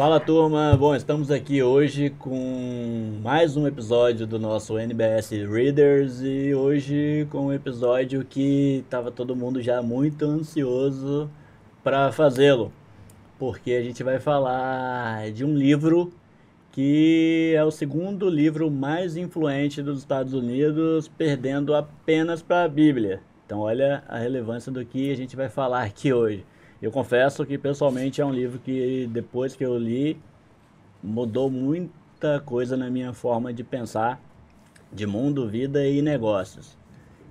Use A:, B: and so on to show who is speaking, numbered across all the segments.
A: Fala turma, bom, estamos aqui hoje com mais um episódio do nosso NBS Readers e hoje com um episódio que estava todo mundo já muito ansioso para fazê-lo, porque a gente vai falar de um livro que é o segundo livro mais influente dos Estados Unidos, perdendo apenas para a Bíblia. Então, olha a relevância do que a gente vai falar aqui hoje. Eu confesso que pessoalmente é um livro que depois que eu li mudou muita coisa na minha forma de pensar de mundo, vida e negócios.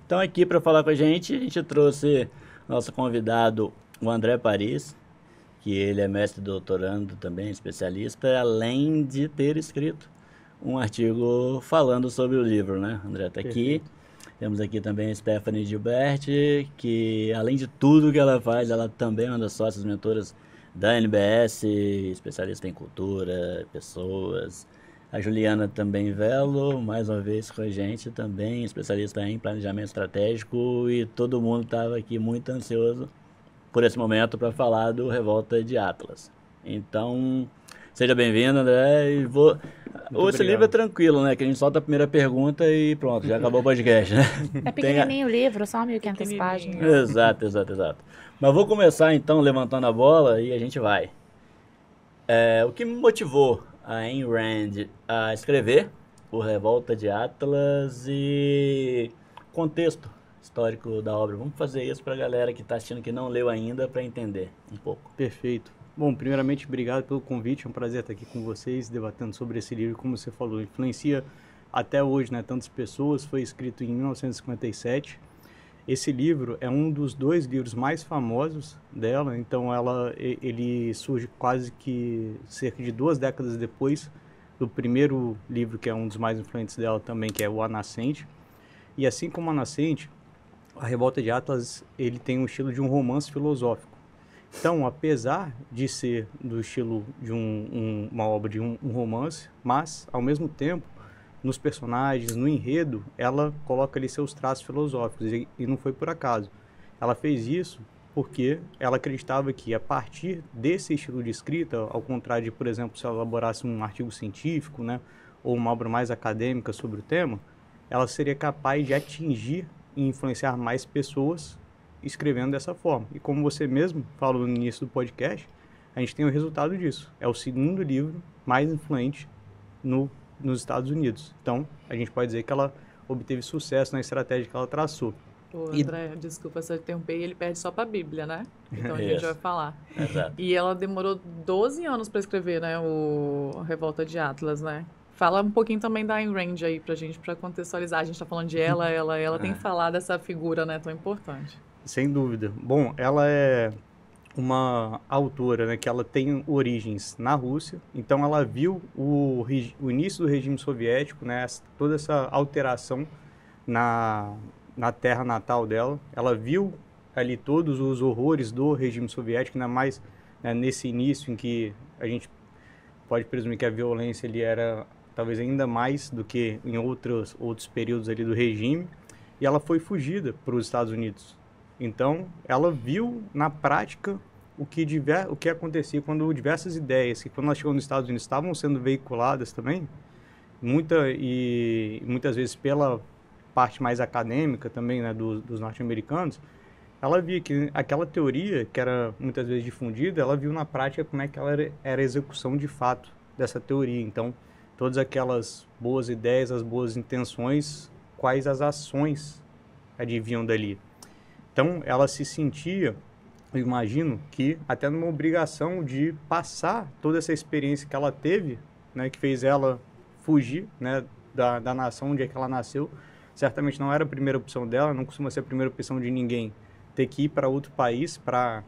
A: Então aqui para falar com a gente trouxe nosso convidado, o André Paris, que ele é mestre doutorando também, especialista, além de ter escrito um artigo falando sobre o livro, né? André está aqui. Temos aqui também a Stephanie Gilberti, que além de tudo que ela faz, ela também é uma das sócias mentoras da NBS, especialista em cultura, pessoas. A Juliana também Velo, mais uma vez com a gente, também especialista em planejamento estratégico, e todo mundo estava aqui muito ansioso por esse momento para falar do Revolta de Atlas. Então, seja bem-vindo, André. Esse livro é tranquilo, né? Que a gente solta a primeira pergunta e pronto, já acabou o podcast, né?
B: É pequenininho o livro, só 1.500 páginas.
A: Exato. Mas vou começar então levantando a bola e a gente vai. O que me motivou a Ayn Rand a escrever o Revolta de Atlas e contexto histórico da obra. Vamos fazer isso para a galera que está assistindo que não leu ainda para entender um pouco.
C: Perfeito. Bom, primeiramente, obrigado pelo convite. É um prazer estar aqui com vocês, debatendo sobre esse livro. Como você falou, influencia até hoje, né, tantas pessoas. Foi escrito em 1957. Esse livro é um dos 2 livros mais famosos dela. Então, ele surge quase que cerca de 2 décadas depois do primeiro livro, que é um dos mais influentes dela também, que é o A Nascente. E assim como A Nascente, a Revolta de Atlas, ele tem um estilo de um romance filosófico. Então, apesar de ser do estilo de uma obra de um romance, mas, ao mesmo tempo, nos personagens, no enredo, ela coloca ali seus traços filosóficos, e não foi por acaso. Ela fez isso porque ela acreditava que, a partir desse estilo de escrita, ao contrário de, por exemplo, se ela elaborasse um artigo científico, né, ou uma obra mais acadêmica sobre o tema, ela seria capaz de atingir e influenciar mais pessoas escrevendo dessa forma. E como você mesmo falou no início do podcast, a gente tem o resultado disso. É o segundo livro mais influente nos Estados Unidos. Então, a gente pode dizer que ela obteve sucesso na estratégia que ela traçou.
B: O André, desculpa se eu interromper, ele perde só para a Bíblia, né? Então a gente vai falar.
A: Exato.
B: E ela demorou 12 anos para escrever, né, o Revolta de Atlas, né? Fala um pouquinho também da Ayn Rand aí pra gente, para contextualizar. A gente tá falando de ela tem que falar dessa figura, né, tão importante.
C: Sem dúvida. Bom, ela é uma autora, né, que ela tem origens na Rússia, então ela viu o início do regime soviético, né, toda essa alteração na terra natal dela. Ela viu ali todos os horrores do regime soviético, ainda mais, né, nesse início em que a gente pode presumir que a violência ali era talvez ainda mais do que em outros períodos ali do regime, e ela foi fugida para os Estados Unidos. Então, ela viu na prática o que acontecia quando diversas ideias, que quando nós chegamos nos Estados Unidos, estavam sendo veiculadas também, muitas vezes pela parte mais acadêmica também, né, dos norte-americanos. Ela via que aquela teoria, que era muitas vezes difundida, ela viu na prática como é que ela era a execução de fato dessa teoria. Então, todas aquelas boas ideias, as boas intenções, quais as ações advinham dali. Então, ela se sentia, eu imagino, que até numa obrigação de passar toda essa experiência que ela teve, né, que fez ela fugir, né, da nação onde é que ela nasceu. Certamente não era a primeira opção dela, não costuma ser a primeira opção de ninguém ter que ir para outro país para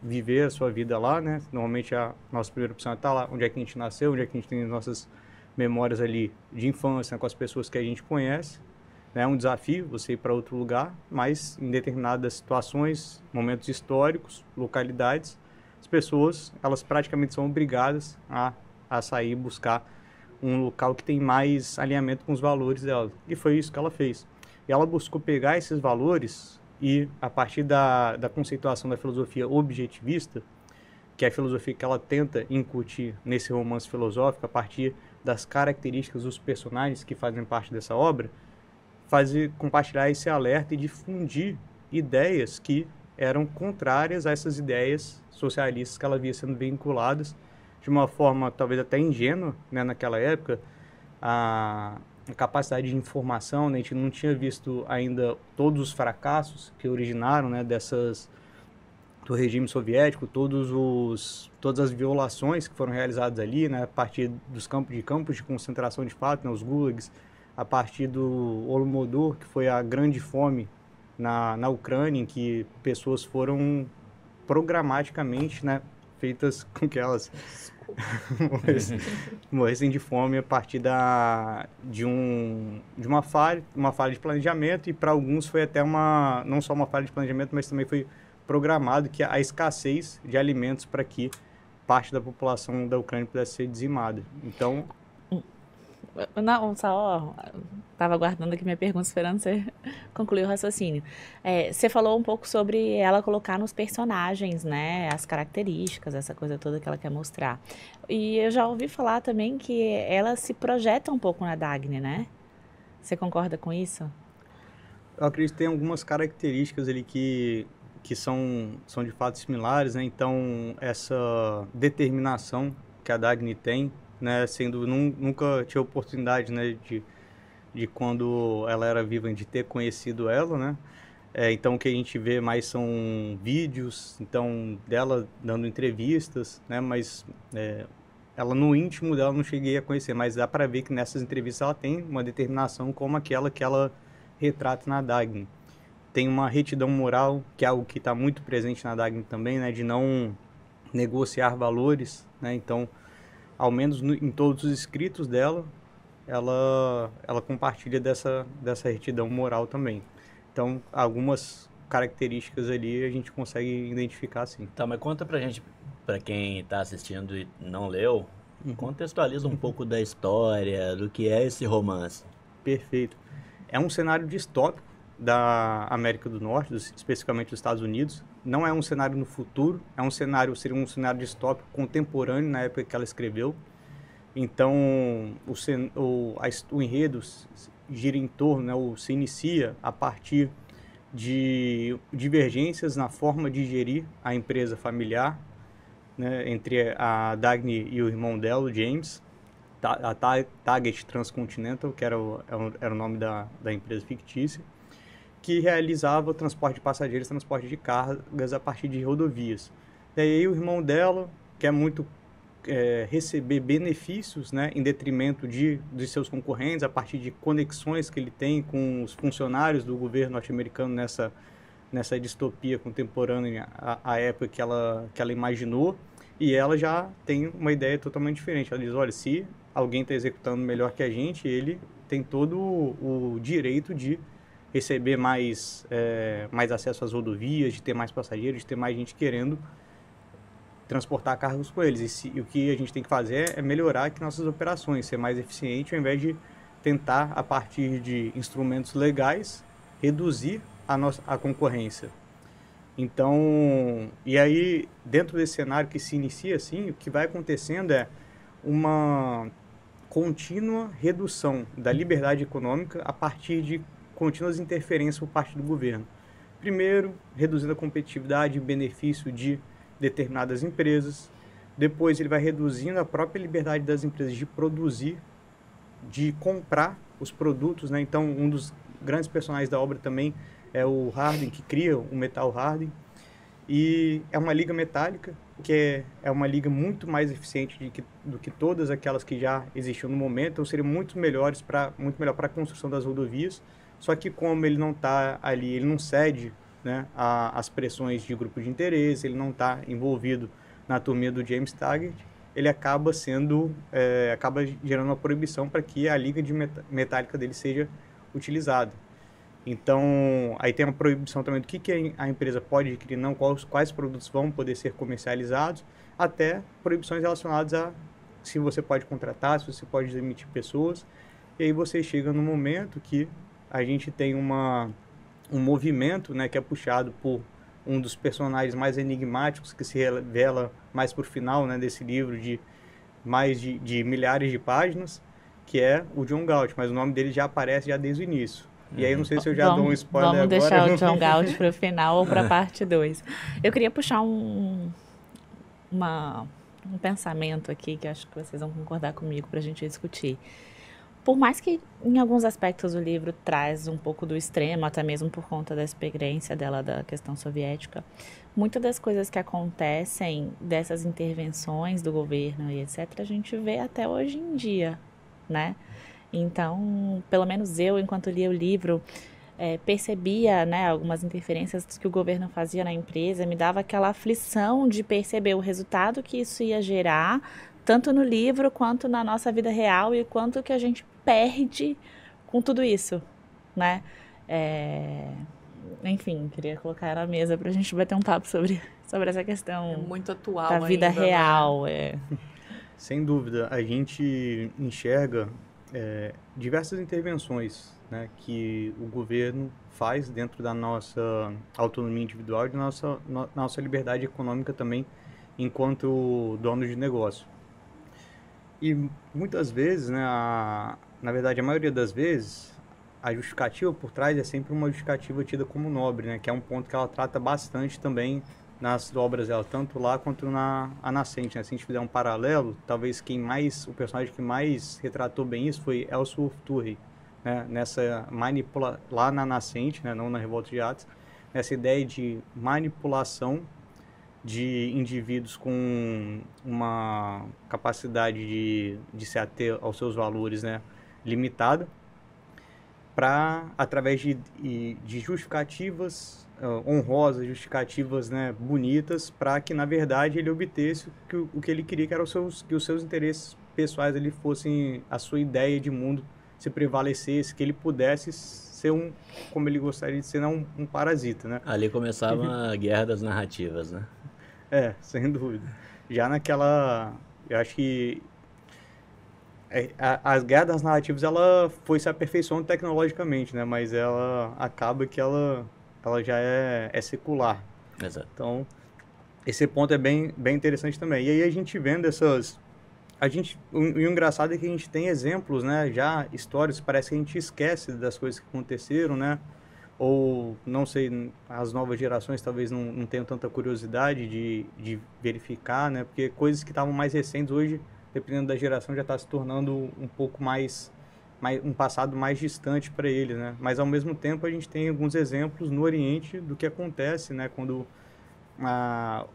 C: viver a sua vida lá, né? Normalmente a nossa primeira opção é estar lá onde é que a gente nasceu, onde é que a gente tem as nossas memórias ali de infância, né, com as pessoas que a gente conhece. É um desafio você ir para outro lugar, mas em determinadas situações, momentos históricos, localidades, as pessoas, elas praticamente são obrigadas a sair e buscar um local que tem mais alinhamento com os valores dela. E foi isso que ela fez. E ela buscou pegar esses valores e, a partir da conceituação da filosofia objetivista, que é a filosofia que ela tenta incutir nesse romance filosófico a partir das características dos personagens que fazem parte dessa obra, compartilhar esse alerta e difundir ideias que eram contrárias a essas ideias socialistas que ela via sendo vinculadas de uma forma talvez até ingênua, né, naquela época. A capacidade de informação, né, a gente não tinha visto ainda todos os fracassos que originaram, né, do regime soviético, todas as violações que foram realizadas ali, né, a partir dos campos de concentração de fato, né, os gulags, a partir do Holodomor, que foi a grande fome na Ucrânia, em que pessoas foram programaticamente, né, feitas com que elas morressem de fome a partir de uma falha de planejamento, e para alguns foi até não só uma falha de planejamento, mas também foi programado que a escassez de alimentos para que parte da população da Ucrânia pudesse ser dizimada. Então...
D: Não, só estava aguardando aqui minha pergunta, esperando você concluir o raciocínio. Você falou um pouco sobre ela colocar nos personagens, né, as características, essa coisa toda que ela quer mostrar. E eu já ouvi falar também que ela se projeta um pouco na Dagny, né? Você concorda com isso?
C: Eu acredito que tem algumas características ali que são de fato similares, né? Então, essa determinação que a Dagny tem, né, nunca tive oportunidade, né, de quando ela era viva, de ter conhecido ela, né, então o que a gente vê mais são vídeos, então, dela dando entrevistas, né, mas ela no íntimo dela não cheguei a conhecer, mas dá para ver que nessas entrevistas ela tem uma determinação como aquela que ela retrata na Dagny. Tem uma retidão moral, que é algo que está muito presente na Dagny também, né, de não negociar valores, né, então, ao menos em todos os escritos dela, ela compartilha dessa retidão moral também. Então, algumas características ali a gente consegue identificar, sim.
A: Tá, mas conta pra gente, pra quem está assistindo e não leu, contextualiza um pouco da história, do que é esse romance.
C: Perfeito. É um cenário distópico da América do Norte, especificamente dos Estados Unidos. Não é um cenário no futuro, seria um cenário distópico contemporâneo na época que ela escreveu. Então, o enredo gira em torno, né, ou se inicia a partir de divergências na forma de gerir a empresa familiar, né, entre a Dagny e o irmão dela, o James, a Target Transcontinental, que era o nome da empresa fictícia, que realizava o transporte de passageiros, transporte de cargas a partir de rodovias. E aí o irmão dela quer muito receber benefícios, né, em detrimento de seus concorrentes, a partir de conexões que ele tem com os funcionários do governo norte-americano nessa distopia contemporânea à época que ela imaginou, e ela já tem uma ideia totalmente diferente. Ela diz, olha, se alguém está executando melhor que a gente, ele tem todo o direito de receber mais acesso às rodovias, de ter mais passageiros, de ter mais gente querendo transportar carros com eles. E o que a gente tem que fazer é melhorar aqui nossas operações, ser mais eficiente, ao invés de tentar, a partir de instrumentos legais, reduzir a concorrência. Então, e aí, dentro desse cenário que se inicia assim, o que vai acontecendo é uma contínua redução da liberdade econômica a partir de contínuas interferências por parte do governo. Primeiro, reduzindo a competitividade e benefício de determinadas empresas. Depois, ele vai reduzindo a própria liberdade das empresas de produzir, de comprar os produtos, né? Então, um dos grandes personagens da obra também é o Harding, que cria o metal Harding. E é uma liga metálica, que é uma liga muito mais eficiente do que todas aquelas que já existiam no momento. Então, seriam muito melhor para a construção das rodovias. Só que como ele não está ali, ele não cede, né, às pressões de grupo de interesse, ele não está envolvido na turminha do James Taggart, ele acaba gerando uma proibição para que a liga metálica dele seja utilizada. Então, aí tem uma proibição também do que a empresa pode adquirir, não, quais produtos vão poder ser comercializados, até proibições relacionadas a se você pode contratar, se você pode demitir pessoas. E aí você chega no momento que a gente tem um movimento, né, que é puxado por um dos personagens mais enigmáticos, que se revela mais pro final, né, desse livro de mais de milhares de páginas, que é o John Galt, mas o nome dele já aparece já desde o início. E aí, não sei se eu já dou um spoiler agora.
D: Vamos deixar o John Galt para o final ou para a parte 2. Eu queria puxar um pensamento aqui, que acho que vocês vão concordar comigo para a gente discutir. Por mais que, em alguns aspectos, o livro traz um pouco do extremo, até mesmo por conta da experiência dela da questão soviética, muitas das coisas que acontecem, dessas intervenções do governo e etc., a gente vê até hoje em dia, né? Então, pelo menos eu, enquanto lia o livro, percebia, né, algumas interferências que o governo fazia na empresa, me dava aquela aflição de perceber o resultado que isso ia gerar, tanto no livro quanto na nossa vida real, e quanto que a gente perde com tudo isso, né? Enfim, queria colocar na mesa para a gente bater um papo sobre essa questão.
B: É muito atual
D: da vida
B: ainda,
D: real.
B: Né?
C: Sem dúvida, a gente enxerga diversas intervenções, né, que o governo faz dentro da nossa autonomia individual e da nossa liberdade econômica também, enquanto dono de negócio. E muitas vezes, né, na verdade, a maioria das vezes, a justificativa por trás é sempre uma justificativa tida como nobre, né, que é um ponto que ela trata bastante também nas obras dela, tanto lá quanto na A Nascente, né? Se a gente fizer um paralelo, talvez o personagem que mais retratou bem isso foi Ellsworth Turrey, né? Lá na Nascente, né? Não na Revolta de Atlas, nessa ideia de manipulação de indivíduos com uma capacidade de se ater aos seus valores, né, limitada, através de justificativas honrosas, justificativas, né, bonitas, para que, na verdade, ele obtesse o que ele queria, que era que os seus interesses pessoais ali fossem, a sua ideia de mundo se prevalecesse, que ele pudesse ser como ele gostaria de ser, não um parasita, né?
A: Ali começava a guerra das narrativas, né?
C: Sem dúvida. Já eu acho que as guerras das narrativas, ela foi se aperfeiçoando tecnologicamente, né? Mas ela acaba que ela já é secular.
A: Exato.
C: Então, esse ponto é bem interessante também. E aí a gente vendo o engraçado é que a gente tem exemplos, né? Já histórias, parece que a gente esquece das coisas que aconteceram, né? Ou, não sei, as novas gerações talvez não tenham tanta curiosidade de verificar, né? Porque coisas que estavam mais recentes hoje, dependendo da geração, já está se tornando um pouco mais um passado mais distante para eles, né? Mas, ao mesmo tempo, a gente tem alguns exemplos no Oriente do que acontece, né? Quando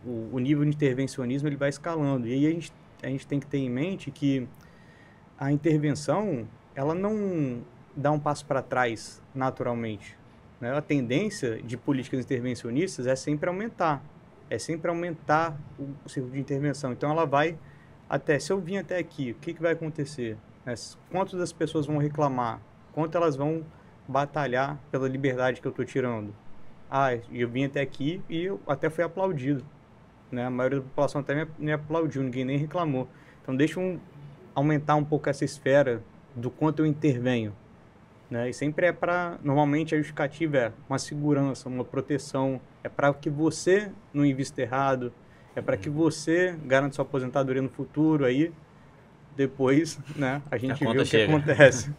C: o nível de intervencionismo ele vai escalando. E aí a gente tem que ter em mente que a intervenção, ela não dá um passo para trás naturalmente, né? A tendência de políticas intervencionistas é sempre aumentar o ciclo de intervenção. Então, ela vai se eu vim até aqui, o que vai acontecer? Quantas das pessoas vão reclamar? Quanto elas vão batalhar pela liberdade que eu estou tirando? Eu vim até aqui e eu até fui aplaudido, né? A maioria da população até me aplaudiu, ninguém nem reclamou. Então, deixa eu aumentar um pouco essa esfera do quanto eu intervenho, né? E sempre normalmente a justificativa é uma segurança, uma proteção, é para que você não invista errado, é para que você garanta sua aposentadoria no futuro, aí depois, né, a gente vê o que acontece.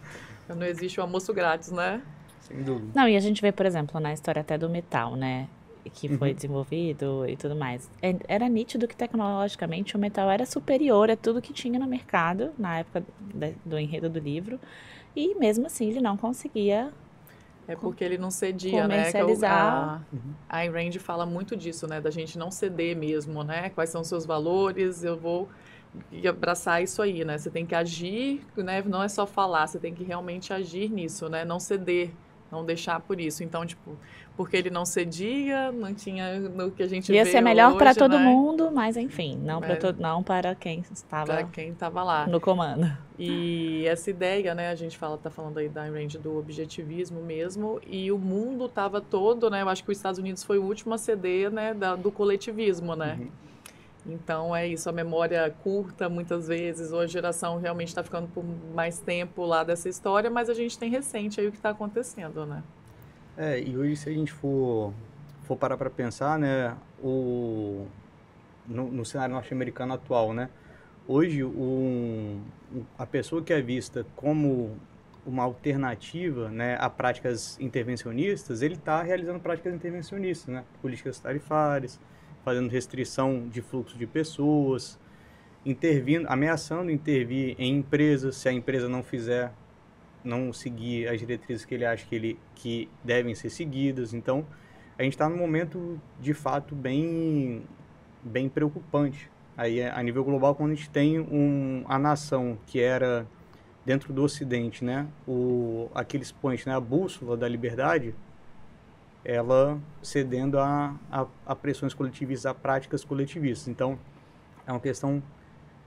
B: Não existe o almoço grátis, né?
C: Sem dúvida.
D: Não, e a gente vê, por exemplo, na história até do metal, né, que foi desenvolvido e tudo mais. Era nítido que tecnologicamente o metal era superior a tudo que tinha no mercado na época do enredo do livro, e mesmo assim ele não conseguia
B: porque ele não cedia,
D: comercializar.
B: Né? A Ayn Rand fala muito disso, né? Da gente não ceder mesmo, né? Quais são os seus valores, eu vou abraçar isso aí, né? Você tem que agir, né? Não é só falar, você tem que realmente agir nisso, né? Não ceder, não deixar por isso. Então, tipo, porque ele não cedia, não tinha no que a gente
D: ia
B: vê
D: ser melhor para
B: hoje,
D: todo
B: né?
D: mundo, mas enfim, não para quem estava
B: lá
D: no comando.
B: E essa ideia, né, a gente tá falando aí da Ayn Rand do objetivismo mesmo, e o mundo estava todo, né, eu acho que os Estados Unidos foi o último a ceder, né, do coletivismo, né. Então é isso, a memória curta muitas vezes, ou a geração realmente está ficando por mais tempo lá dessa história, mas a gente tem recente aí o que está acontecendo, né.
C: E hoje, se a gente for for parar para pensar, né, no cenário norte-americano atual, né, hoje a pessoa que é vista como uma alternativa, né, a práticas intervencionistas, ele está realizando práticas intervencionistas, né, políticas tarifárias, fazendo restrição de fluxo de pessoas, ameaçando intervir em empresas se a empresa não seguir as diretrizes que ele acha que devem ser seguidas. Então, a gente está num momento, de fato, bem preocupante. Aí, a nível global, quando a gente tem a nação que era, dentro do Ocidente, né, aquele expoente, né, a bússola da liberdade, ela cedendo a pressões coletivistas, a práticas coletivistas. Então, é uma questão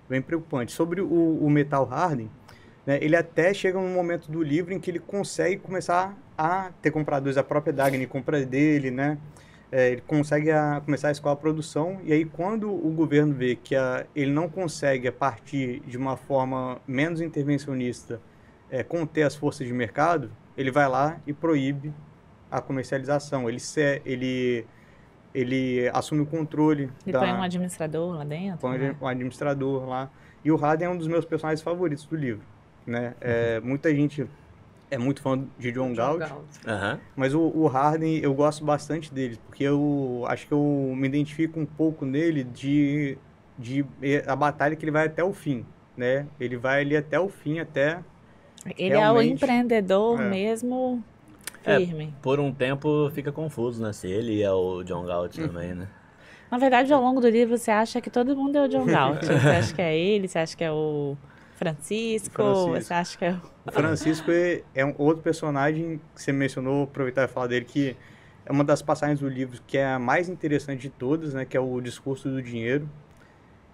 C: bem preocupante. Sobre o Metal Harding, né, ele até chega num momento do livro em que ele consegue começar a ter compradores, a própria Dagny compra dele, né? Ele consegue começar a escoar a produção, e aí quando o governo vê que ele não consegue, a partir de uma forma menos intervencionista, conter as forças de mercado, ele vai lá e proíbe a comercialização. Ele assume o controle.
D: Ele põe um administrador lá dentro?
C: Põe
D: né?
C: um administrador lá. E o Harding é um dos meus personagens favoritos do livro, né? Muita gente é muito fã de John Galt, mas o Harding, eu gosto bastante dele, porque eu acho que eu me identifico um pouco nele de a batalha que ele vai até o fim, né? Ele vai ali até o fim,
D: Ele é o empreendedor mesmo firme.
A: Por um tempo fica confuso, né? Se ele é o John Galt também, né?
D: Na verdade, ao longo do livro, você acha que todo mundo é o John Galt. Você acha que é ele, você acha que é o Francisco. Você acha que é
C: o Francisco é um outro personagem que você mencionou, aproveitar e falar dele, que é uma das passagens do livro que é a mais interessante de todas, né? Que é o discurso do dinheiro,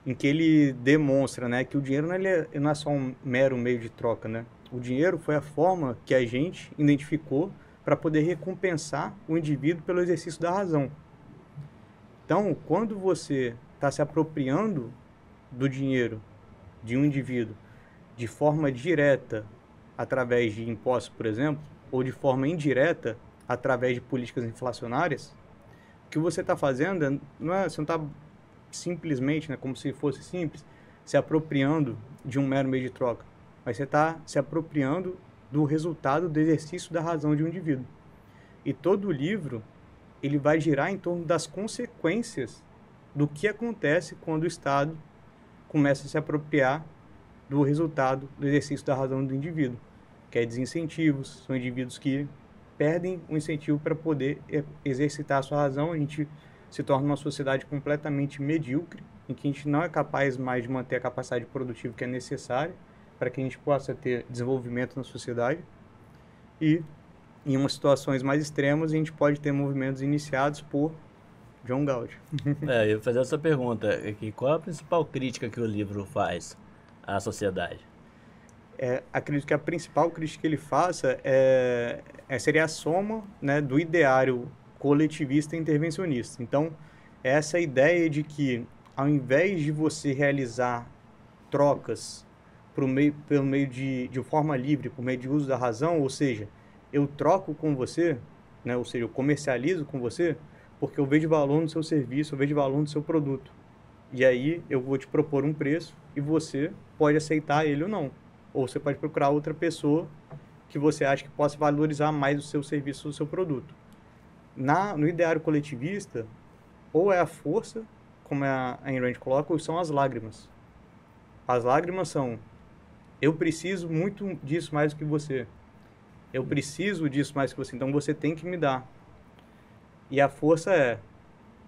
C: em que ele demonstra, né, que o dinheiro não é só um mero meio de troca, né? O dinheiro foi a forma que a gente identificou para poder recompensar o indivíduo pelo exercício da razão. Então, quando você está se apropriando do dinheiro de um indivíduo de forma direta, através de impostos, por exemplo, ou de forma indireta, através de políticas inflacionárias, o que você está fazendo você não está simplesmente, né, como se fosse simples, se apropriando de um mero meio de troca, mas você está se apropriando do resultado do exercício da razão de um indivíduo. E todo o livro ele vai girar em torno das consequências do que acontece quando o Estado começa a se apropriar do resultado do exercício da razão do indivíduo, que é desincentivos, são indivíduos que perdem o incentivo para poder exercitar a sua razão. A gente se torna uma sociedade completamente medíocre, em que a gente não é capaz mais de manter a capacidade produtiva que é necessária para que a gente possa ter desenvolvimento na sociedade. E em umas situações mais extremas, a gente pode ter movimentos iniciados por John Galt.
A: Eu ia fazer essa pergunta aqui. Qual a principal crítica que o livro faz à sociedade?
C: Acredito que a principal crítica que ele faça seria a soma, né, do ideário coletivista e intervencionista. Então, essa ideia de que, ao invés de você realizar trocas pelo meio de forma livre, por meio de uso da razão, ou seja, eu troco com você, né, ou seja, eu comercializo com você, porque eu vejo valor no seu serviço, eu vejo valor no seu produto. E aí eu vou te propor um preço e você pode aceitar ele ou não. Ou você pode procurar outra pessoa que você acha que possa valorizar mais o seu serviço ou o seu produto. No ideário coletivista, ou é a força, como a Ayn Rand coloca, ou são as lágrimas. As lágrimas são: eu preciso muito disso mais do que você. Eu preciso disso mais que você, então você tem que me dar. E a força é,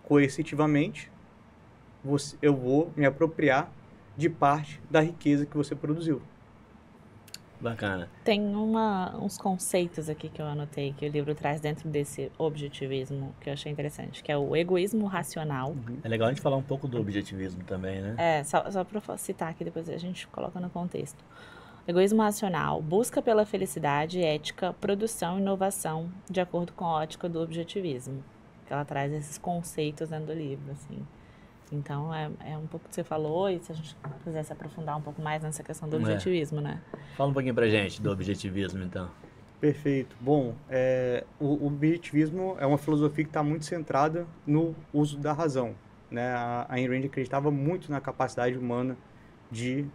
C: coercitivamente, eu vou me apropriar de parte da riqueza que você produziu.
A: Bacana.
D: Tem uns conceitos aqui que eu anotei, que o livro traz dentro desse objetivismo, que eu achei interessante, que é o egoísmo racional.
A: É legal a gente falar um pouco do objetivismo também, né?
D: Só para citar aqui, depois a gente coloca no contexto. Egoísmo racional, busca pela felicidade, ética, produção e inovação, de acordo com a ótica do objetivismo. Que ela traz esses conceitos dentro do livro, assim. Então, é um pouco que você falou, e se a gente quisesse aprofundar um pouco mais nessa questão do objetivismo, né?
A: Fala um pouquinho pra gente do objetivismo, então.
C: Perfeito. Bom, o objetivismo é uma filosofia que está muito centrada no uso da razão, né? A Ayn Rand acreditava muito na capacidade humana de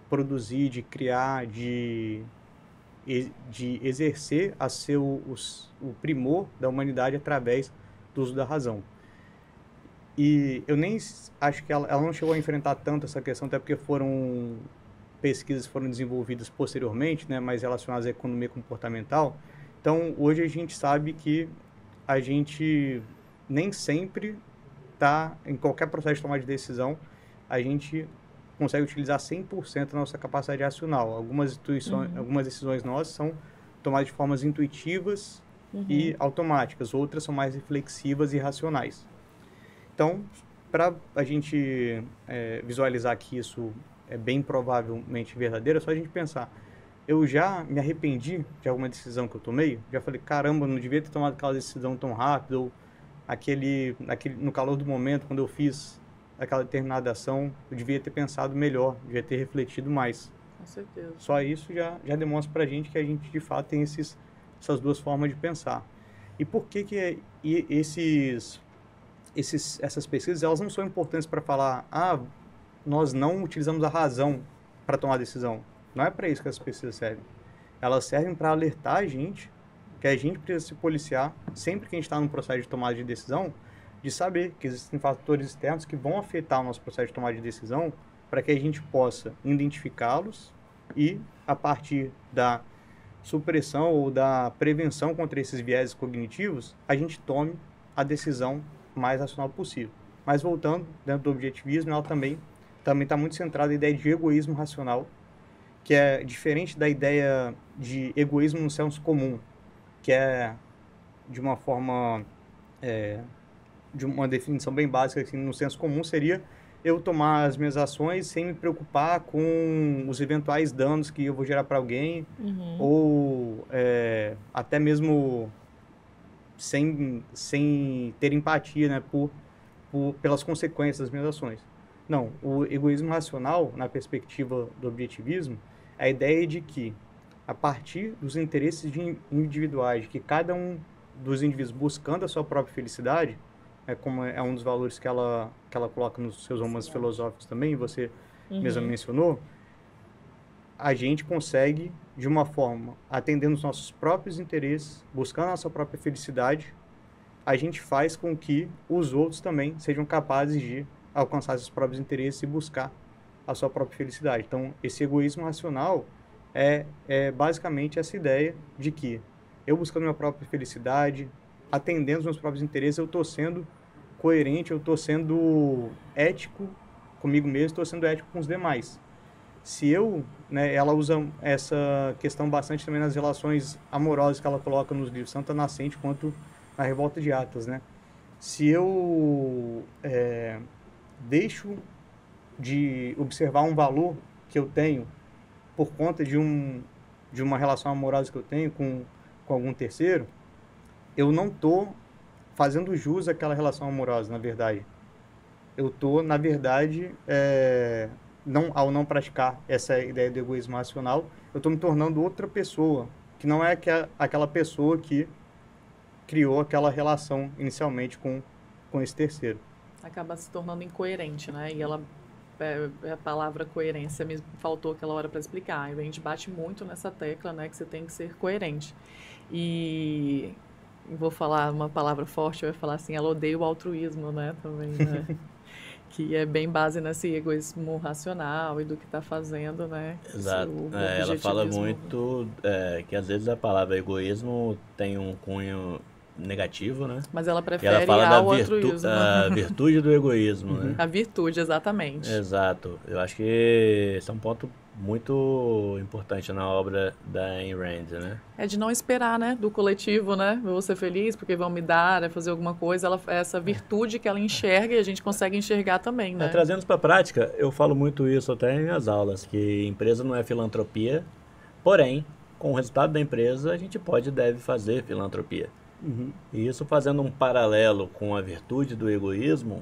C: produzir, de criar, de exercer o primor da humanidade através do uso da razão. E eu nem acho que ela não chegou a enfrentar tanto essa questão, até porque pesquisas foram desenvolvidas posteriormente, né, mais relacionadas à economia comportamental. Então, hoje a gente sabe que a gente nem sempre está, em qualquer processo de tomada de decisão, a gente consegue utilizar 100% da nossa capacidade racional. Algumas decisões nossas são tomadas de formas intuitivas e automáticas, outras são mais reflexivas e racionais. Então, para a gente visualizar que isso é bem provavelmente verdadeiro, é só a gente pensar, eu já me arrependi de alguma decisão que eu tomei? Já falei, caramba, não devia ter tomado aquela decisão tão rápido, ou no calor do momento, quando eu fiz aquela determinada ação, eu devia ter pensado melhor, devia ter refletido mais.
B: Com certeza.
C: Só isso já demonstra pra gente que a gente, de fato, tem essas duas formas de pensar. E por que essas pesquisas, elas não são importantes para falar, nós não utilizamos a razão para tomar decisão. Não é para isso que essas pesquisas servem. Elas servem para alertar a gente que a gente precisa se policiar sempre que a gente está num processo de tomada de decisão, de saber que existem fatores externos que vão afetar o nosso processo de tomada de decisão, para que a gente possa identificá-los e, a partir da supressão ou da prevenção contra esses viéses cognitivos, a gente tome a decisão mais racional possível. Mas voltando, dentro do objetivismo, ela também está muito centrada na ideia de egoísmo racional, que é diferente da ideia de egoísmo no senso comum, que é de uma forma, de uma definição bem básica, assim, no senso comum seria eu tomar as minhas ações sem me preocupar com os eventuais danos que eu vou gerar para alguém, ou até mesmo sem ter empatia, né, pelas consequências das minhas ações. Não, o egoísmo racional, na perspectiva do objetivismo, é a ideia de que, a partir dos interesses individuais, de que cada um dos indivíduos buscando a sua própria felicidade, como é um dos valores que ela coloca nos seus romances filosóficos também, você mesma mencionou, a gente consegue, de uma forma, atendendo os nossos próprios interesses, buscando a nossa própria felicidade, a gente faz com que os outros também sejam capazes de alcançar seus próprios interesses e buscar a sua própria felicidade. Então, esse egoísmo racional é basicamente essa ideia de que eu buscando minha própria felicidade, atendendo os meus próprios interesses, eu estou sendo coerente, eu estou sendo ético comigo mesmo, estou sendo ético com os demais. Se eu, ela usa essa questão bastante também nas relações amorosas que ela coloca nos livros, tanto a Nascente quanto na Revolta de Atlas, né? Se eu deixo de observar um valor que eu tenho por conta de uma relação amorosa que eu tenho com algum terceiro, eu não estou fazendo jus àquela relação amorosa, na verdade. Eu estou, na verdade, ao não praticar essa ideia do egoísmo racional, eu estou me tornando outra pessoa, que não é aquela pessoa que criou aquela relação inicialmente com esse terceiro.
B: Acaba se tornando incoerente, né? E a palavra coerência me faltou aquela hora para explicar. A gente bate muito nessa tecla, né? Que você tem que ser coerente. E vou falar uma palavra forte, eu ia falar assim, ela odeia o altruísmo, né? Também, né? Que é bem base nesse egoísmo racional e do que está fazendo, né?
A: Exato. Ela fala muito que às vezes a palavra egoísmo tem um cunho negativo, né?
B: Mas ela prefere
A: ela fala
B: altruísmo.
A: da virtude do egoísmo, né?
B: A virtude, exatamente.
A: Exato. Eu acho que esse é um ponto muito importante na obra da Ayn Rand, né?
B: É de não esperar, né? Do coletivo, né? Eu vou ser feliz porque vão me dar, fazer alguma coisa. Essa virtude que ela enxerga e a gente consegue enxergar também, né?
A: Trazendo isso para a prática, eu falo muito isso até em minhas aulas, que empresa não é filantropia, porém, com o resultado da empresa, a gente pode e deve fazer filantropia. E isso fazendo um paralelo com a virtude do egoísmo,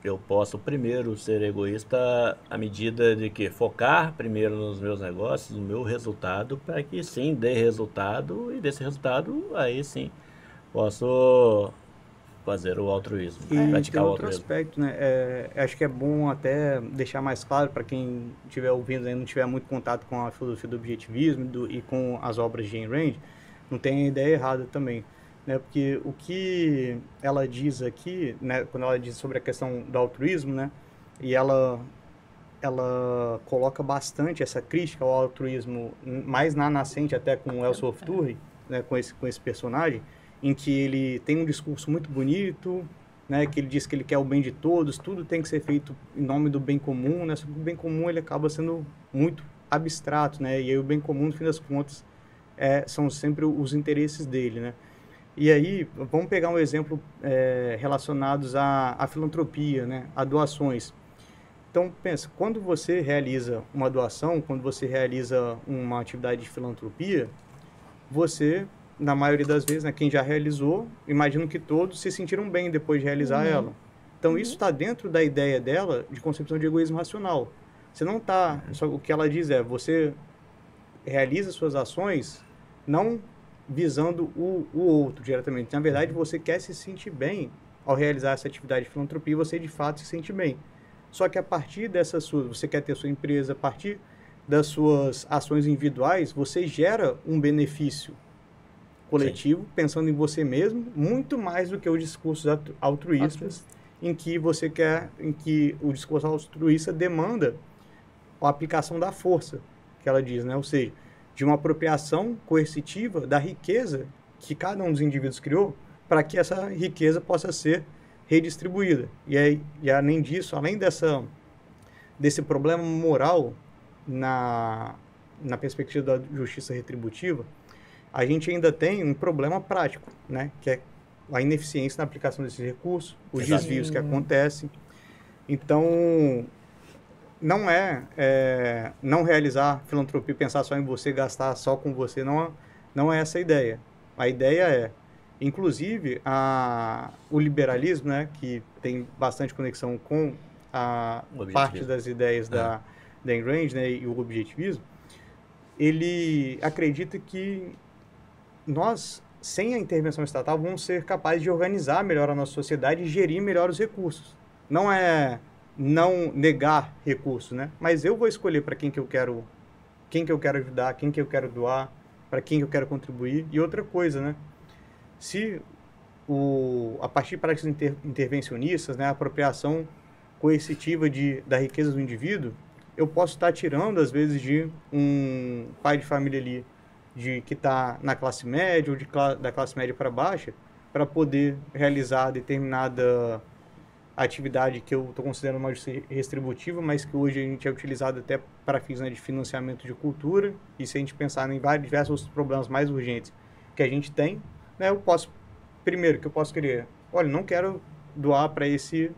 A: eu posso primeiro ser egoísta à medida de que focar primeiro nos meus negócios, no meu resultado, para que sim dê resultado, e desse resultado aí sim posso fazer o altruísmo,
C: E tem
A: praticar o
C: outro
A: altruísmo.
C: aspecto, né? Acho que é bom até deixar mais claro para quem estiver ouvindo e não tiver muito contato com a filosofia do objetivismo e com as obras de Ayn Rand, não tem ideia errada também, né? Porque o que ela diz aqui, né, quando ela diz sobre a questão do altruísmo, né, e ela coloca bastante essa crítica ao altruísmo, mais na nascente até com o Ellsworth Turri, né, com esse personagem, em que ele tem um discurso muito bonito, né, que ele diz que ele quer o bem de todos, tudo tem que ser feito em nome do bem comum, né, só que o bem comum ele acaba sendo muito abstrato, né, e aí o bem comum, no fim das contas, são sempre os interesses dele, né. E aí, vamos pegar um exemplo relacionados à filantropia, né, a doações. Então, pensa, quando você realiza uma doação, quando você realiza uma atividade de filantropia, você, na maioria das vezes, né, quem já realizou, imagino que todos se sentiram bem depois de realizar ela. Então, isso está dentro da ideia dela de concepção de egoísmo racional. Você não está... Só o que ela diz você realiza suas ações não visando o outro diretamente. Na verdade, você quer se sentir bem ao realizar essa atividade de filantropia, você de fato se sente bem. Só que a partir dessas suas... Você quer ter sua empresa, a partir das suas ações individuais, você gera um benefício coletivo, pensando em você mesmo, muito mais do que os discursos altruístas, em que o discurso altruísta demanda a aplicação da força, que ela diz, né? Ou seja, de uma apropriação coercitiva da riqueza que cada um dos indivíduos criou, para que essa riqueza possa ser redistribuída. E além disso, além desse problema moral na perspectiva da justiça retributiva, a gente ainda tem um problema prático, né? Que é a ineficiência na aplicação desses recursos, os desvios que acontecem. Então, não realizar filantropia, pensar só em você, gastar só com você, não é essa a ideia. A ideia inclusive, o liberalismo, né, que tem bastante conexão com a parte das ideias da Ayn Rand, né, e o objetivismo, ele acredita que nós, sem a intervenção estatal, vamos ser capazes de organizar melhor a nossa sociedade e gerir melhor os recursos. Não é não negar recursos, né? Mas eu vou escolher para quem que eu quero ajudar, quem que eu quero doar, para quem que eu quero contribuir. E outra coisa, né? Se a partir de práticas intervencionistas, né, a apropriação coercitiva da riqueza do indivíduo, eu posso estar tirando, às vezes, de um pai de família ali, que está na classe média ou da classe média para baixa, para poder realizar determinada atividade que eu estou considerando uma restributiva, mas que hoje a gente é utilizado até para fins, né, de financiamento de cultura. E se a gente pensar em diversos outros problemas mais urgentes que a gente tem, né, primeiro que eu posso querer, olha, não quero doar para esse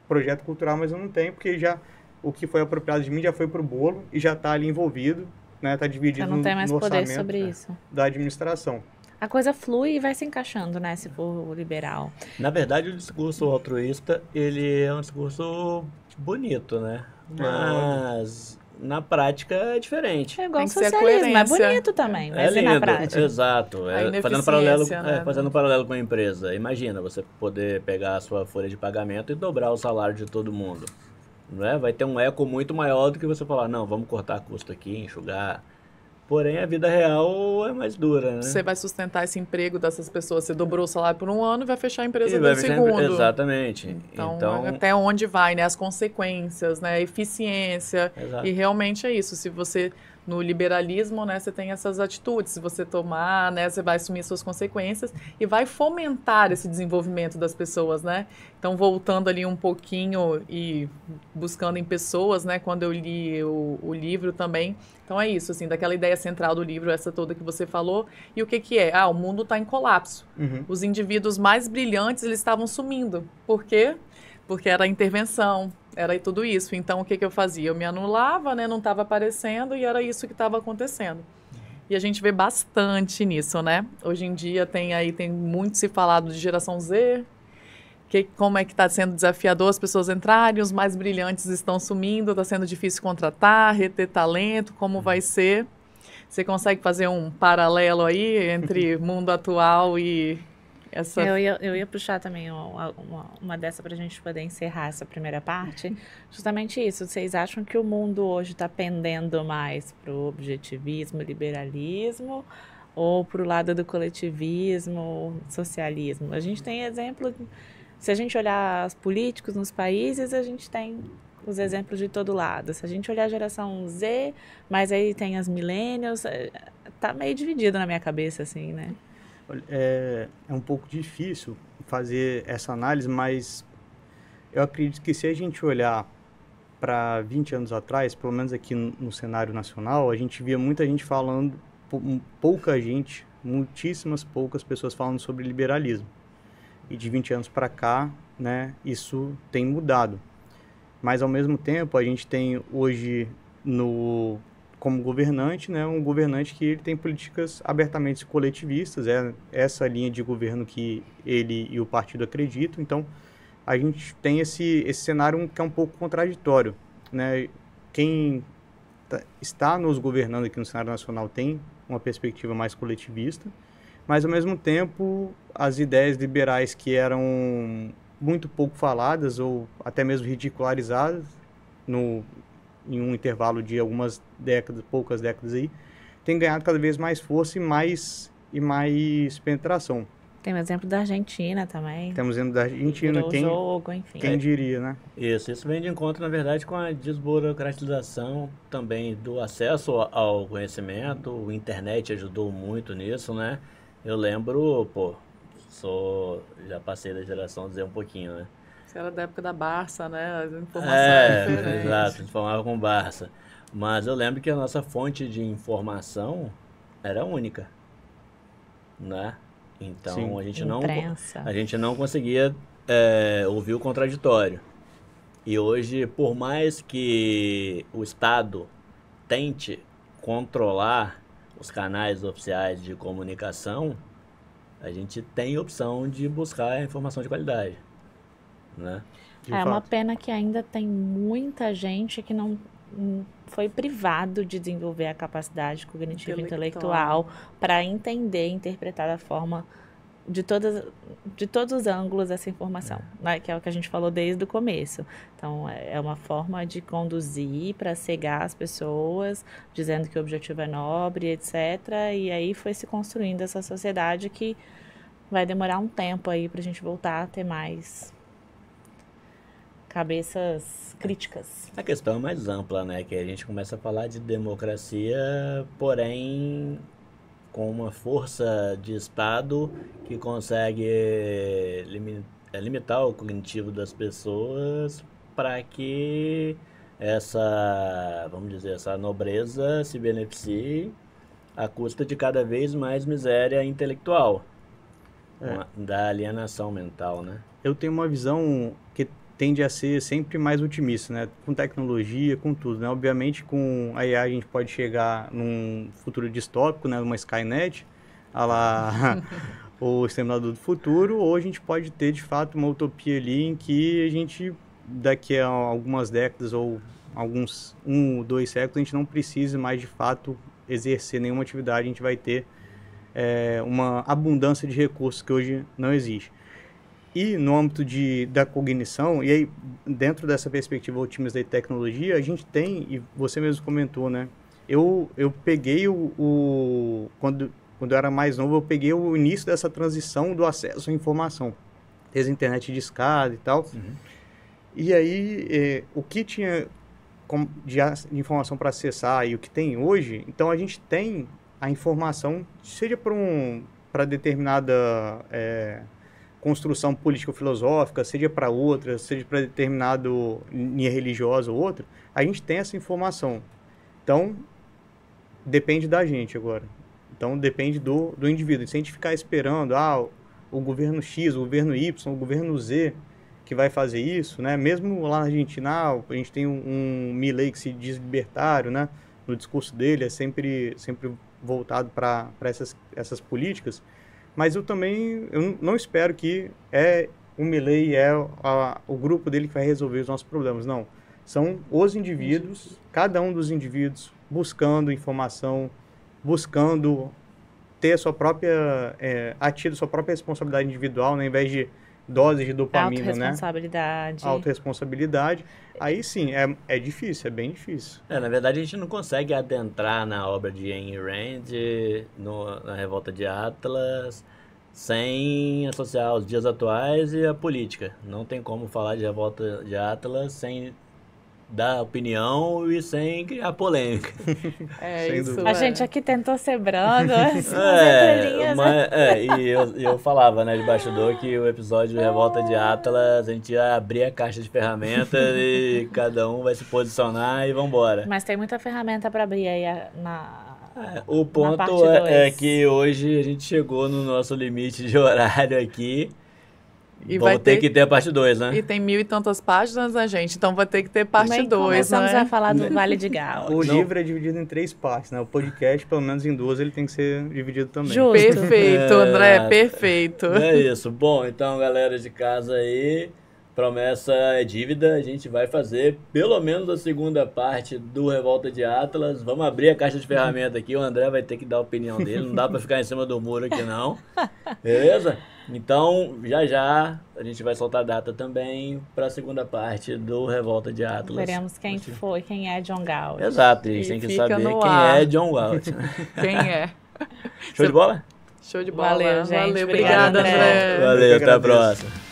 C: projeto cultural, mas eu não tenho, porque o que foi apropriado de mim já foi para o bolo e já está ali envolvido, né, está dividido no orçamento.
D: Não tem mais poder sobre isso.
C: Da administração.
D: A coisa flui e vai se encaixando, né, se for liberal.
A: Na verdade, o discurso altruísta, ele é um discurso bonito, né? Mas na prática é diferente.
D: É igual o
B: Tem que ser a
D: socialismo, é
B: coerência.
D: bonito também,
A: É
D: mas e
A: lindo,
D: na prática?
A: exato.
B: A
A: Fazendo paralelo com a empresa. Imagina você poder pegar a sua folha de pagamento e dobrar o salário de todo mundo. Não é? Vai ter um eco muito maior do que você falar, não, vamos cortar custo aqui, enxugar. Porém, a vida real é mais dura, né?
B: Você vai sustentar esse emprego dessas pessoas, você dobrou o salário por um ano e vai fechar a empresa no segundo.
A: Exatamente.
B: Então, até onde vai, né? As consequências, né? A eficiência.
A: Exato.
B: E realmente é isso. Se você, no liberalismo, né, você tem essas atitudes. Se você tomar, né, você vai assumir suas consequências e vai fomentar esse desenvolvimento das pessoas, né? Então, voltando ali um pouquinho e buscando em pessoas, né? Quando eu li o livro também. Então, é isso, assim, daquela ideia central do livro, essa toda que você falou. E o que é? O mundo está em colapso.
C: Uhum.
B: Os indivíduos mais brilhantes, eles estavam sumindo. Por quê? Porque era a intervenção, era tudo isso. Então, o que eu fazia? Eu me anulava, né? Não estava aparecendo e era isso que estava acontecendo. E a gente vê bastante nisso, né? Hoje em dia tem muito se falado de geração Z, como é que está sendo desafiador as pessoas entrarem, os mais brilhantes estão sumindo, está sendo difícil contratar, reter talento, como vai ser? Você consegue fazer um paralelo aí entre mundo atual e essa...
D: Eu ia puxar também uma dessa para a gente poder encerrar essa primeira parte. Justamente isso, vocês acham que o mundo hoje está pendendo mais para o objetivismo, liberalismo, ou para o lado do coletivismo, socialismo? A gente tem exemplo, se a gente olhar os políticos nos países, a gente tem os exemplos de todo lado. Se a gente olhar a geração Z, mas aí tem as millennials, tá meio dividido na minha cabeça, assim, né?
C: É um pouco difícil fazer essa análise, mas eu acredito que se a gente olhar para 20 anos atrás, pelo menos aqui no cenário nacional, a gente via muita gente falando, pouca gente, muitíssimas poucas pessoas falando sobre liberalismo. E de 20 anos para cá, né, isso tem mudado. Mas, ao mesmo tempo, a gente tem hoje, como governante, né, um governante que ele tem políticas abertamente coletivistas, é essa linha de governo que ele e o partido acreditam. Então, a gente tem esse cenário que é um pouco contraditório, né? Quem está nos governando aqui no cenário nacional tem uma perspectiva mais coletivista, mas, ao mesmo tempo, as ideias liberais que eram muito pouco faladas ou até mesmo ridicularizadas em um intervalo de algumas décadas, poucas décadas aí, tem ganhado cada vez mais força e mais penetração.
D: Tem o exemplo da Argentina também.
C: Temos o exemplo da Argentina, quem diria, né?
A: Isso vem de encontro, na verdade, com a desburocratização também do acesso ao conhecimento. O internet ajudou muito nisso, né? Eu lembro, já passei da geração dizer um pouquinho, né?
B: Você era da época da Barça, né? As informações diferentes.
A: Exato, informava com Barça. Mas eu lembro que a nossa fonte de informação era única, né? Então
C: Sim.
A: a gente não conseguia ouvir o contraditório. E hoje, por mais que o Estado tente controlar os canais oficiais de comunicação, a gente tem opção de buscar a informação de qualidade, né?
D: É uma pena que ainda tem muita gente que não foi privado de desenvolver a capacidade cognitiva e intelectual para entender e interpretar da forma de todos os ângulos essa informação, né? Que é o que a gente falou desde o começo. Então, é uma forma de conduzir para cegar as pessoas, dizendo que o objetivo é nobre, etc. E aí foi se construindo essa sociedade que vai demorar um tempo aí para a gente voltar a ter mais cabeças críticas.
A: A questão é mais ampla, né? Que a gente começa a falar de democracia, porém com uma força de Estado que consegue limitar o cognitivo das pessoas para que essa nobreza se beneficie à custa de cada vez mais miséria intelectual, da alienação mental, né?
C: Eu tenho uma visão que tende a ser sempre mais otimista, né? Com tecnologia, com tudo, né? Obviamente, com a IA a gente pode chegar num futuro distópico, né? Uma Skynet, o Exterminador do Futuro, ou a gente pode ter, de fato, uma utopia ali em que a gente, daqui a algumas décadas ou alguns 1 ou 2 séculos, a gente não precise mais, de fato, exercer nenhuma atividade, a gente vai ter uma abundância de recursos que hoje não existe. E no âmbito da cognição, e aí dentro dessa perspectiva otimista da tecnologia, a gente tem, e você mesmo comentou, né? Eu peguei quando eu era mais novo, eu peguei o início dessa transição do acesso à informação. Desde a internet de escada e tal. Uhum. E aí, o que tinha de informação para acessar e o que tem hoje, então a gente tem a informação, seja para determinada construção político-filosófica, seja para outra, seja para determinada linha religiosa ou outra, a gente tem essa informação. Então, depende da gente agora. Então, depende do indivíduo. Se a gente ficar esperando, o governo X, o governo Y, o governo Z, que vai fazer isso, né? Mesmo lá na Argentina, a gente tem um Milei que se diz libertário, né? No discurso dele é sempre voltado para essas políticas. Mas eu não espero que o Milei é o grupo dele que vai resolver os nossos problemas. Não. São os indivíduos, cada um dos indivíduos, buscando informação, buscando ter a sua própria, tido sua própria responsabilidade individual, né, ao invés de doses de dopamina, né?
D: Autorresponsabilidade.
C: Autorresponsabilidade. Aí sim, é difícil, é bem difícil.
A: Na verdade, a gente não consegue adentrar na obra de Ayn Rand, na Revolta de Atlas, sem associar os dias atuais e a política. Não tem como falar de Revolta de Atlas sem dar opinião e sem criar polêmica.
C: Sem
B: isso.
C: dúvida.
D: A gente aqui tentou ser brando, as entrelinhas.
A: E eu falava, né, de bastidor, que o episódio Revolta de Atlas, a gente ia abrir a caixa de ferramentas e cada um vai se posicionar e vambora.
D: Mas tem muita ferramenta para abrir aí
A: O ponto
D: parte
A: é
D: dois.
A: que hoje a gente chegou no nosso limite de horário aqui.
B: E
A: Vamos
B: vai
A: ter que ter a parte 2, né?
B: E tem 1.000 e tantas páginas, né, gente? Então vai ter que ter parte
D: Nem
B: 2,
D: começamos
B: né?
D: a falar do Vale de Gal.
C: O livro é dividido em 3 partes, né? O podcast, pelo menos em 2, ele tem que ser dividido também.
D: Justo.
B: Perfeito, André, perfeito.
A: É isso. Bom, então, galera de casa aí, promessa é dívida. A gente vai fazer pelo menos a segunda parte do Revolta de Atlas. Vamos abrir a caixa de ferramenta aqui. O André vai ter que dar a opinião dele. Não dá pra ficar em cima do muro aqui, não. Beleza? Então, já a gente vai soltar a data também para a segunda parte do Revolta de Atlas.
D: Veremos quem foi, quem é John Galt.
A: Exato, a gente
B: E
A: tem que
B: fica
A: saber
B: no
A: quem
B: ar.
A: é John Galt.
B: Quem é?
A: Show de bola?
B: Show de bola.
D: Valeu, gente.
B: Valeu,
D: Obrigada,
B: obrigada,
D: André.
B: André.
A: Valeu, até a
C: agradeço.
A: próxima.